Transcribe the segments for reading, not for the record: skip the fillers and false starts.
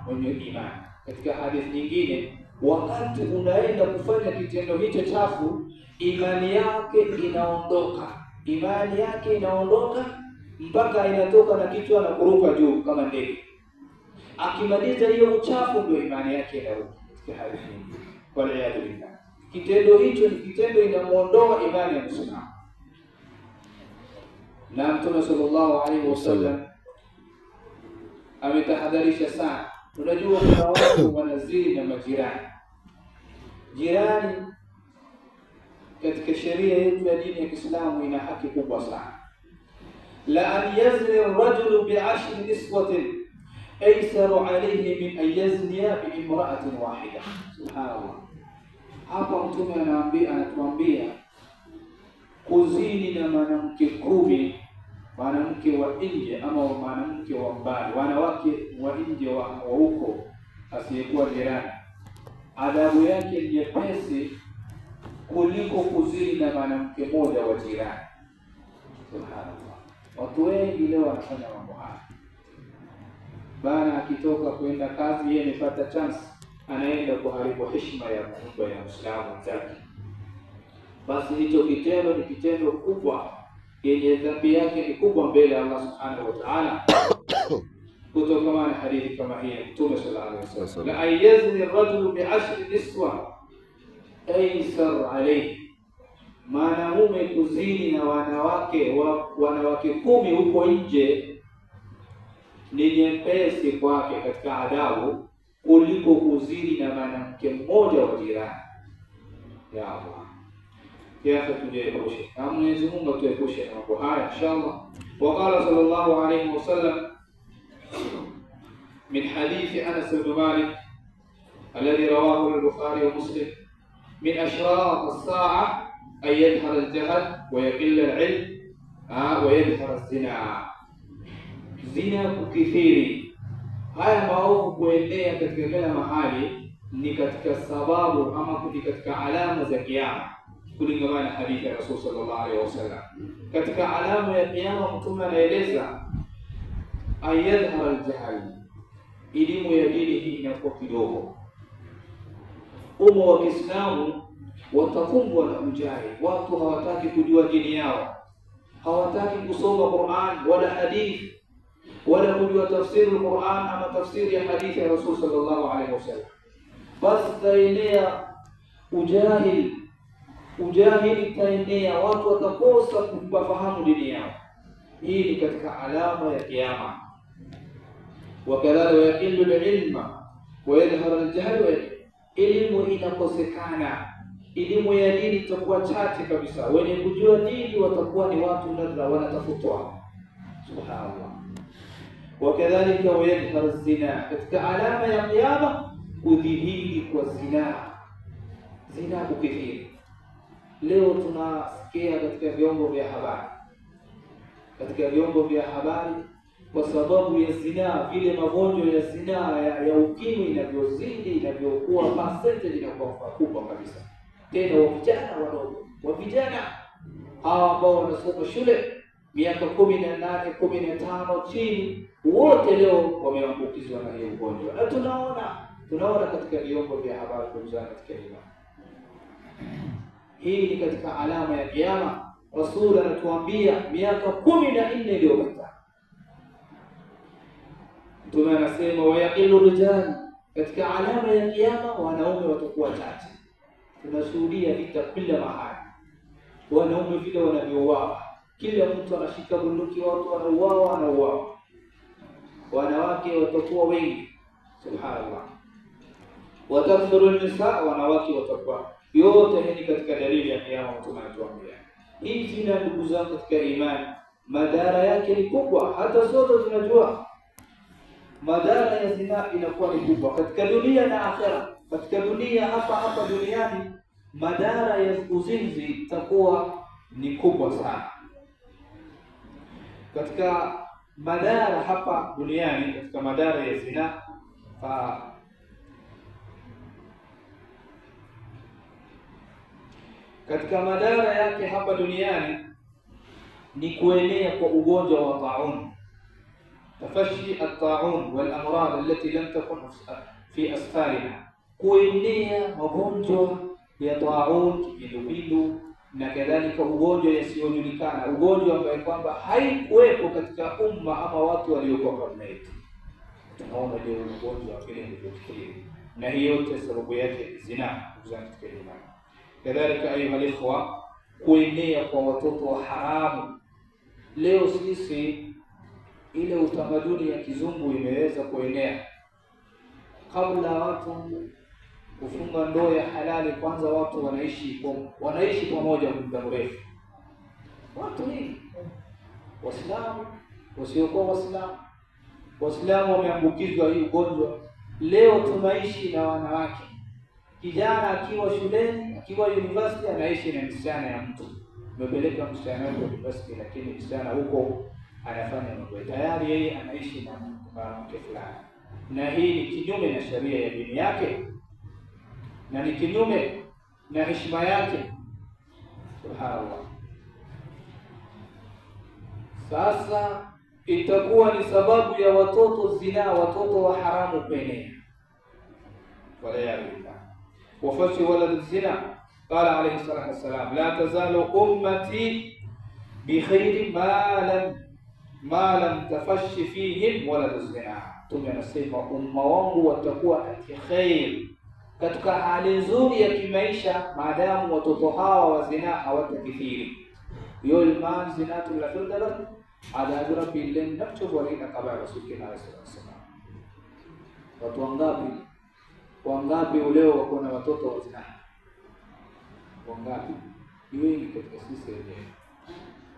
mwenye imani. Katika hadithi nyingine, wakati unaenda kufanya kitendo hicho chafu, imani yake inaondoka mpaka inatoka na kichwa na kuruka juu kama ndege. Akimaliza hiyo uchafu, ndio imani yake inarudi. Katika hadithi nyingine, waliyadilika, kitendo hicho ni kitendo inamuondoa imani ya Muislamu. Na Mtume sallallahu alaihi wasallam ametahadharisha sana. Unajua kuna watu wanazini na majirani. Jirani katika sheria yetu ya dini ya Kiislamu ina haki kubwa sana. La an yazni ar-rajulu bi'ashri niswatin aysaru alayhi min an yazniya bi imra'atin wahida. Subhanallah. Hapa Mtume anatuambia kuzini na mwanamke 10, mwanamke wa nje ama mwanamke wa mbali, wanawake wa nje wa huko asiyekuwa jirani, adhabu yake ni nyepesi kuliko kuzini na mwanamke mmoja wa jirani. Subhanallah. Watu wengi leo wanafanya mambo haya. Bana akitoka kwenda kazi, yeye anapata chance, anaenda kuharibu heshima ya nyumba ya Muislamu zake. Basi hicho kitendo ni kitendo kubwa, yenye dhambi yake ni kubwa mbele ya Allah Subhanahu wa Ta'ala. Kutokana na hadithi kama hii, Mtume sallallahu alaihi wasallam, la ayazni ar-rajulu bi'ashri niswa aysar alayhi, mwanamume kuzini na wanawake 10 huko nje ni nyepesi kwake katika adabu kuliko kuzini na mwanamke mmoja wa jirani. Ya Allah, ya tujiepushe na Mwenyezi Mungu, tuepushe na mambo haya inshallah. Waqala sallallahu alayhi wasallam min hadithi Anas ibn Malik alladhi rawahu al-Bukhari wa Muslim, min ashraq as-sa'a ay yadhhar al-jahl wa yaqill al-'ilm wa yadhhar az-zina. Zina kukithiri, haya maovu kuenea katika kila mahali ni katika sababu ama ni katika alama za kiyama, kulingana na hadithi ya Rasul sallallahu alaihi wasallam. Katika alama ya kiyama Mtume anaeleza ayadhhar al-jahl, elimu ya dini hii inakuwa kidogo. Umma wa Kiislamu watakumbwa na ujahili, watu hawataki kujua dini yao, hawataki kusoma Qur'an wala hadithi wala kujua tafsiri al-Qur'an ama tafsiri ya hadithi ya Rasul sallallahu alaihi wasallam. Basi taenea ujahili taenea, watu watakosa kufahamu dini yao. Hii ni katika alama ya kiyama. Wakadhalika yaqillu al-ilma wa yadhhar al-jahl, elimu inakosekana, elimu ya dini itakuwa chache kabisa, wenye kujua dini watakuwa ni watu nadra, wanatafutwa. Subhanallah. Wakadhalika yadhhar az-zina, katika alama ya kiyama udhihiri kwa zina kukithiri. Leo tunasikia katika vyombo vya habari, kwa sababu ya zina, vile magonjwa ya zina ya ukimwi inavyozidi, inavyokuwa percentage inakuwa kubwa kabisa. Tena wa vijana hawa ambao wanasoma shule miaka 18, 15 chini, wote leo wameambukizwa na hiyo ugonjwa. Na tunaona katika vyombo vya habari kuzana katika hilo. Hii ni katika alama ya kiyama. Rasul anatuambia miaka 14 iliyopita. Mtume anasema wayaqillu rijal, katika alama ya kiyama wanaume watakuwa chache. Tunashuhudia vita kila mahali, wanaume vile wanavyouawa, kila mtu anashika bunduki, watu wanauawa. Wanawake watakuwa wengi. Subhanallah. Watakthuru nisa, wanawake watakuwa. Yote hii ni katika dalili ya kiyama. Mtume anatuambia hii zina, ndugu zangu katika imani, madhara yake ni kubwa. Hata sote tunajua madhara ya zina inakuwa ni kubwa katika dunia na akhera. Katika dunia hapa duniani, madhara ya uzinzi itakuwa ni kubwa sana. Katika madhara hapa duniani, katika madhara ya zina, katika madhara yake hapa duniani ni kuenea kwa ugonjwa wa taun. tafashi at-ta'un wal amrad allati lam takun fi asfarina, kuenea magonjwa ya ta'un, kipindupindu na kadhalika ugonjwa yasiyojulikana, ugonjwa ambao kwamba haikuwepo katika umma ama watu waliokuwa kabla yetu. Tunaona leo ugonjwa wa kile nilichofikiri, na hiyo yote sababu yake ni zina. Katika imani kadhalika, ayuha ikhwa, kuenea kwa watoto wa haramu. Leo sisi ile utamaduni ya kizungu imeweza kuenea. Kabla watu kufunga ndoa ya halali, kwanza watu wanaishi pamoja kwa muda mrefu. Watu ni Waislamu, wasiokuwa Waislamu. Waislamu wameambukizwa hii ugonjwa. Leo tunaishi na wanawake. Kijana akiwa shuleni, akiwa university, anaishi na msichana ya mtu. Umepeleka msichana wako university, lakini msichana huko anafanya mambo tayari, yeye anaishi na mwanamke fulani. Na hii ni kinyume na sheria ya dini yake, na ni kinyume na heshima yake. Subhanallah. Sasa itakuwa ni sababu ya watoto zina, watoto wa haramu kuenea. Wala ya billah. Wafashi walad zina. Qala alayhi salatu wassalam, la tazalu ummati bi khairin ma lam tafashi fihim walad zina. Tume anasema umma wangu watakuwa katika khair, katika hali nzuri ya kimaisha, maadamu watoto hawa wa zina hawatakithiri. Yulman zinatu la fildabar adadu rabbil lam naktubu alayka qaba rasulina alayhi wasallam. Watu wangapi leo wako na watoto wa zina? Wangapi? Ni wengi katika sisi wenyewe.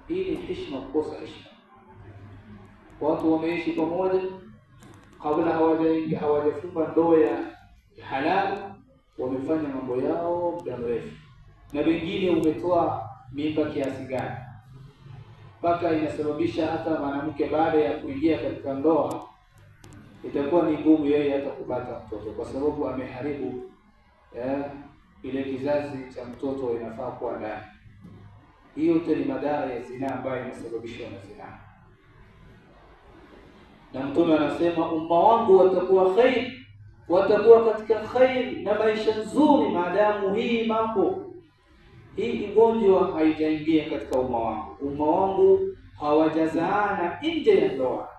Hii ni heshima, kukosa heshima. Watu wameishi pamoja kabla hawajafunga ndoa ya halali, wamefanya mambo yao muda mrefu, na wengine umetoa mimba kiasi gani mpaka inasababisha hata mwanamke baada ya kuingia katika ndoa itakuwa ni ngumu yeye hata kupata mtoto, kwa sababu ameharibu ile kizazi cha mtoto inafaa kuwa ndani. Hiyo yote ni madhara ya zina ambayo inasababishwa na zina. Na Mtume anasema umma wangu watakuwa khair, watakuwa katika khair na maisha nzuri, maadamu hii ugonjwa haijaingia katika umma wangu. Umma wangu hawajazaana nje ya ndoa.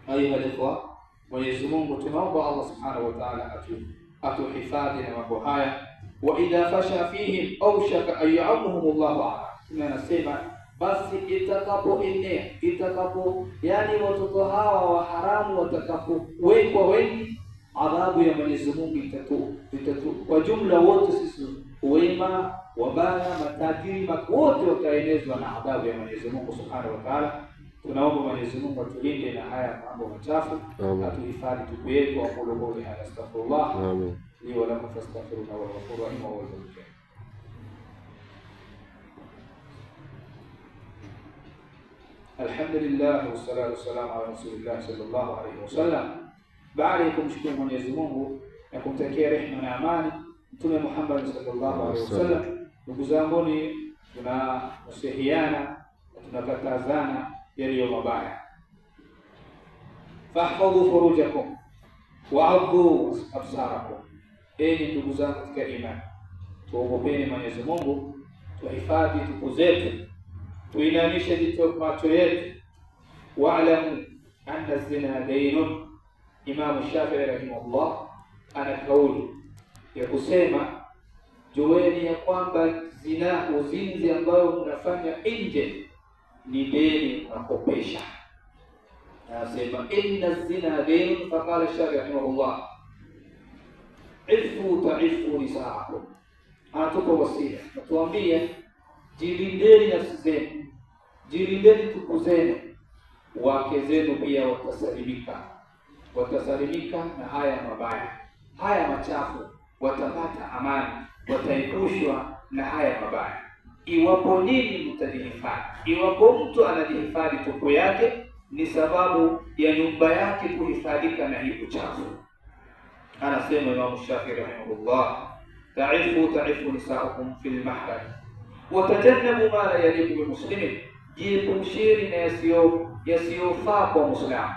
Ayuha ikhwa, Mwenyezi Mungu tunaomba Allah Subhanahu wa Ta'ala atuhifadhi na mambo haya. Wa idha fasha fihim awshaka ayyamhum Allah. Tunasema basi itakapoenea, yani watoto hawa wa haramu watakapowekwa wengi, adhabu ya Mwenyezi Mungu itatu kwa jumla wote sisi wema, wabaya, matajiri, wote wataenezwa na adhabu ya Mwenyezi Mungu Subhanahu wa Ta'ala. Tunaomba Mwenyezi Mungu atulinde na haya mambo machafu, atuhifadhi tupu yetu. Aqulu qawli hadha astaghfirullah li wa lakum fastaghfiruhu wa ghafurur rahim wa huwal ghafurur rahim. Alhamdulillah wassalatu wassalamu ala rasulillah sallallahu alayhi wasallam. Baada ya kumshukuru Mwenyezi Mungu na kumtakia rehema na amani Mtume Muhammad sallallahu alayhi wasallam, ndugu zangu, tunasihiana na tunakatazana yaliyo mabaya. Fahfadhu furujakum wa'adhu absarakum. Enyi ndugu zangu katika imani, tuogopeni Mwenyezi Mungu, tuhifadhi tupu zetu, tuinamishe macho yetu. Wa'lamu anna zina daynun. Imam Shafi'i rahimahullah ana kauli ya kusema, jueni ya kwamba zina, uzinzi ambayo mnafanya nje ni deni unakopesha. Anasema inna zina dayn, faqala Shafi'i rahimahullah ifu ta'ifu nisaakum. Anatupa wasia, atuambia jilindeni nafsi zenu, jilindeni tupu zenu, wake zenu pia watasalimika na haya mabaya, haya machafu, watapata amani, wataepushwa na haya mabaya iwapo nini mtajihifadhi. Iwapo mtu anajihifadhi tupu yake, ni sababu ya nyumba yake kuhifadhika na hii uchafu. Anasema Imam Shafi'i rahimahullah, ta'ifu nisa'ukum fil mahram wa tajannabu ma la yaliqu bil muslimin. jiepusheni na yasiyofaa kwa Muislamu.